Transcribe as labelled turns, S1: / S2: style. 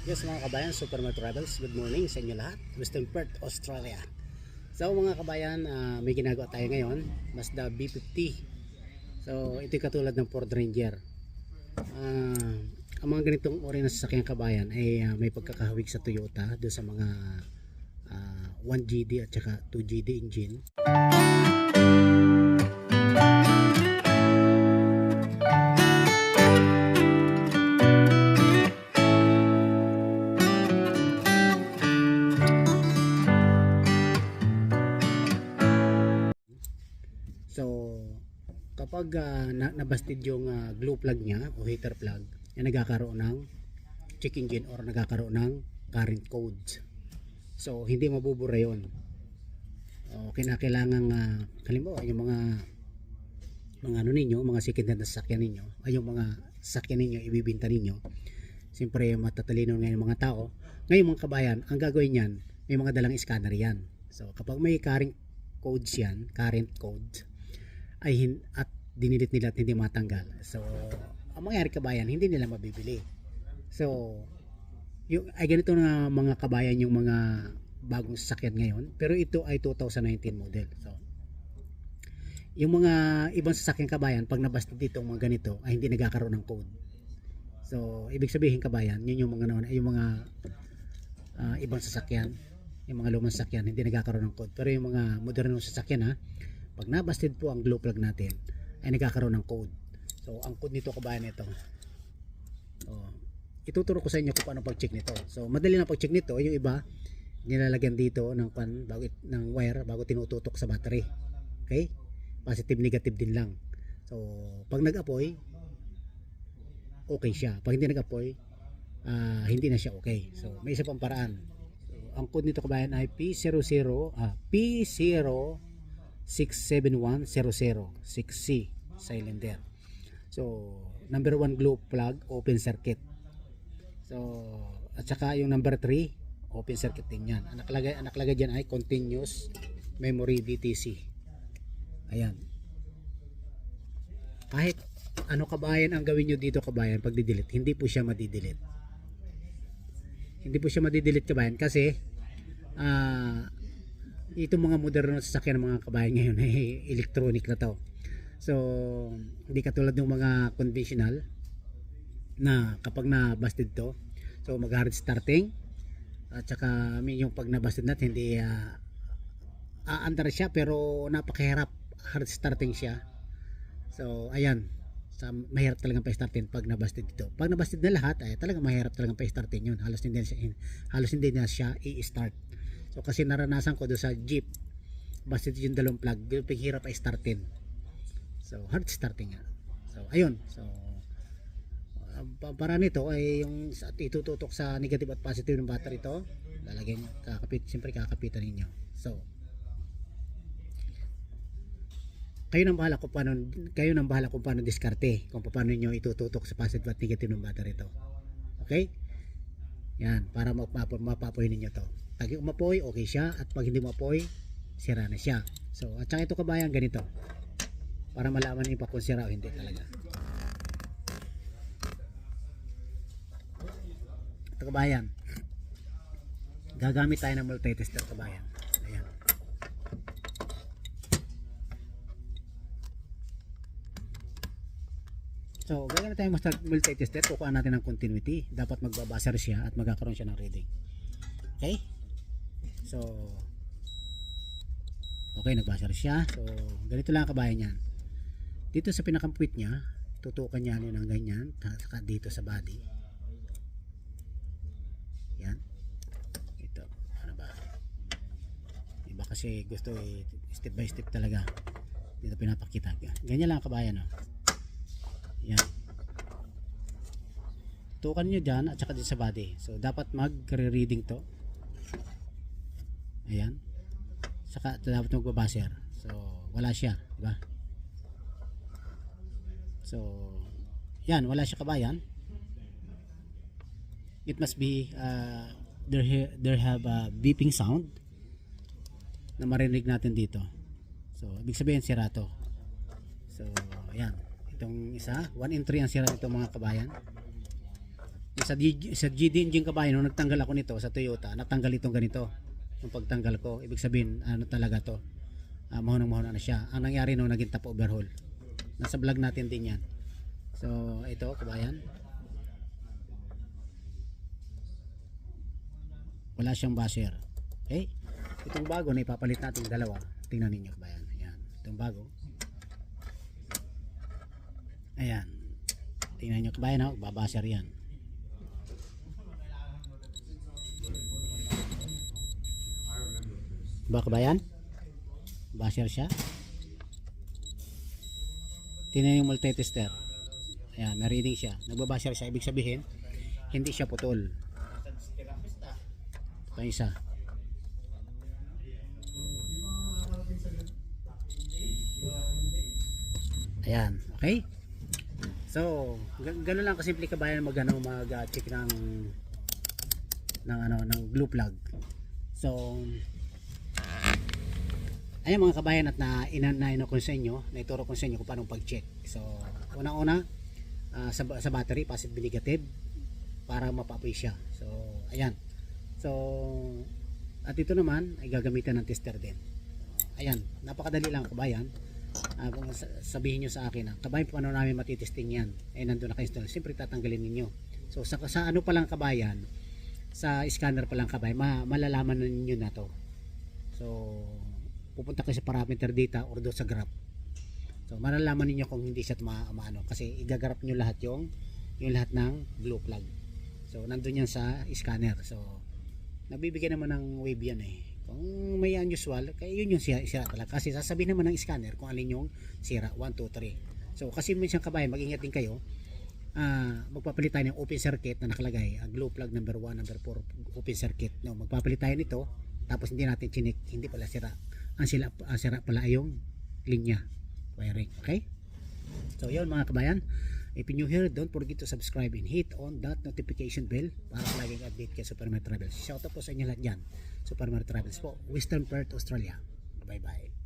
S1: Yes mga kabayan, Superman Travels, good morning sa inyo lahat. Western Perth, Australia. So mga kabayan, may ginagawa tayo ngayon, Mazda B50. So ito yung katulad ng Ford Ranger. Ang mga ganitong uri ng sasakyang kabayan ay may pagkakahawig sa Toyota doon sa mga 1GD at saka 2GD engine. So kapag nabasted yung glue plug niya o heater plug, ay nagkakaroon ng check engine or nagkakaroon ng current codes. So hindi mabubura yun. O kinakailangan halimbawa yung mga ano ninyo, mga second hand na sasakyan ninyo, ay yung mga sasakyan ninyo ibibenta ninyo. Siyempre matatalino ngayon mga tao. Ngayon mga kabayan, ang gagawin niyan, may mga dalang scanner yan. So kapag may current codes yan, current codes, ay at dinilit nila at hindi matanggal. So ang mangyari kabayan, hindi nila mabibili. So yung ay ganito na mga kabayan yung mga bagong sasakyan ngayon, pero ito ay 2019 model. So yung mga ibang sasakyan kabayan, pag nabasta dito mga ganito ay hindi nagkakaroon ng code. So ibig sabihin kabayan, yun yung mga yung mga ibang sasakyan, yung mga lumang sasakyan hindi nagkakaroon ng code. Pero yung mga modernong sasakyan pag nabasted po ang glow plug natin ay nagkakaroon ng code. So ang code nito kabayan ito. So ituturo ko sa inyo kung paano pag-check nito. So madali na pag-check nito, yung iba nilalagyan dito ng ng wire bago tinututok sa battery. Okay? Positive negative din lang. So pag nag-apoy okay siya. Pag hindi nag-apoy hindi na siya okay. So may isa pang paraan. So ang code nito kabayan ay P00 67100 6C cylinder. So number 1 glow plug open circuit. So at saka yung number 3 open circuit din yan. Ang nakalagay dyan ay continuous memory DTC. Ayan. Kahit ano kabayan ang gawin nyo dito kabayan pag didelete, hindi po siya madidelete. Hindi po siya madidelete kabayan kasi itong mga moderno na sasakyan ng mga kabayan ngayon ay electronic na to. So hindi katulad ng mga conventional na kapag na-busted to, so mag-hard starting at saka yung pag na-busted natin hindi aandar siya pero napakahirap hard starting siya. So ayan, mahirap talagang pa-startin pag na-busted dito. Pag na-busted na lahat ay talagang mahirap talagang pa-startin yun. Halos hindi na siya i-start. So kasi naranasan ko doon sa Jeep, busted yung dalawang plug, hirap pa-startin. So hard starting nga. So ayun, so para nito ay yung itututok sa negative at positive ng battery ito, lalagyan siyempre kakapitan ninyo. So kayo nang bahala kung paano diskarte, kung paano niyo itututok sa positive at negative ng battery ito. Okay? Yan, para mapapoy ninyo to. Pag umapoy, okay siya, at pag hindi umapoy, sira na siya. So at saka ito kabayan ganito, para malaman niyo pa kung sira o hindi talaga. Ito kabayan, gagamit tayo ng multi-tester kabayan. Ayan. So gagamit tayo multi-tester, kukuha natin ng continuity. Dapat magbabuzzer siya at magkakaroon siya ng reading. Okay? So okay, nagbuzzer siya. So ganito lang kabayan yan. Dito sa pinakampwit niya, tutukan niya ng ganyan, saka dito sa body. Yan. Ito. Ano ba? Iba kasi gusto step by step talaga. Dito pinapakita. Ganyan lang kabayan. Yan. Tukan nyo dyan at saka dito sa body. So dapat mag-reading to. Ayan. Saka dapat magbabaser. So wala siya. Diba? So yan. Wala siya kabayan. It must be there have a beeping sound na marinig natin dito. So ibig sabihin sira to. So ayan, itong isa 1 and 3 ang sira nito mga kabayan. Sa GD engine kabayan, nung nagtanggal ako nito sa Toyota, natanggal itong ganito. Yung pagtanggal ko, ibig sabihin, ano talaga to, mahon na siya. Ang nangyari nung naging top overhaul. Nasa vlog natin din yan. So, ito, kabayan. Wala siyang basher. Okay? Itong bago na ipapalit natin dalawa. Tingnan ninyo, kabayan. Ayan. Itong bago. Ayan. Tingnan nyo, kabayan, ha? Babasher yan. Ba, kabayan? Basher siya. Tingnan yung multi-tester. Ayan, may reading siya. Nagbabasher siya. Ibig sabihin, hindi siya putol. Ito yung isa. Ayan, okay? So, gano'n lang kasimple kabayan mag-check ng glue plug. So, ayan mga kabayan, at na-ino ko sa inyo, naituro ko sa inyo kung paano pag-check. So, unang-una, sa battery, positive negative, para mapapoy siya. So, ayan. So, at ito naman, ay gagamitan ng tester din. Ayan, napakadali lang kabayan. Kung sabihin nyo sa akin, kabayan, paano namin matitesting yan? Eh, nandun na kayo, siyempre tatanggalin ninyo. So, sa ano pa lang kabayan, sa scanner pa lang kabayan, malalaman ninyo na to. So, pupunta kayo sa parameter data or doon sa graph. So malalaman niyo kung hindi siya maano kasi igagraph niyo lahat yung lahat ng glue plug. So nandoon yan sa scanner. So nabibigyan naman ng wave yan eh. Kung may unusual, kaya yun yung sira talaga. Kasi sasabihin naman ng scanner kung alin yung sira. 1, 2, 3. So kasi minsan kabayan, mag-ingat din kayo. Magpapalit tayo ng open circuit na nakalagay. Glue plug number 1, number 4 open circuit. No, magpapalit tayo nito. Tapos hindi natin chinik, hindi pala sira. Ang sira pala ay yung linya wiring. Okay? So yun mga kabayan, if you're new here, don't forget to subscribe and hit on that notification bell para laging update kayo sa Super Mer Travels. Shout out po sa inyo lahat dyan. Super Mer Travels po, Western Perth, Australia. Bye bye.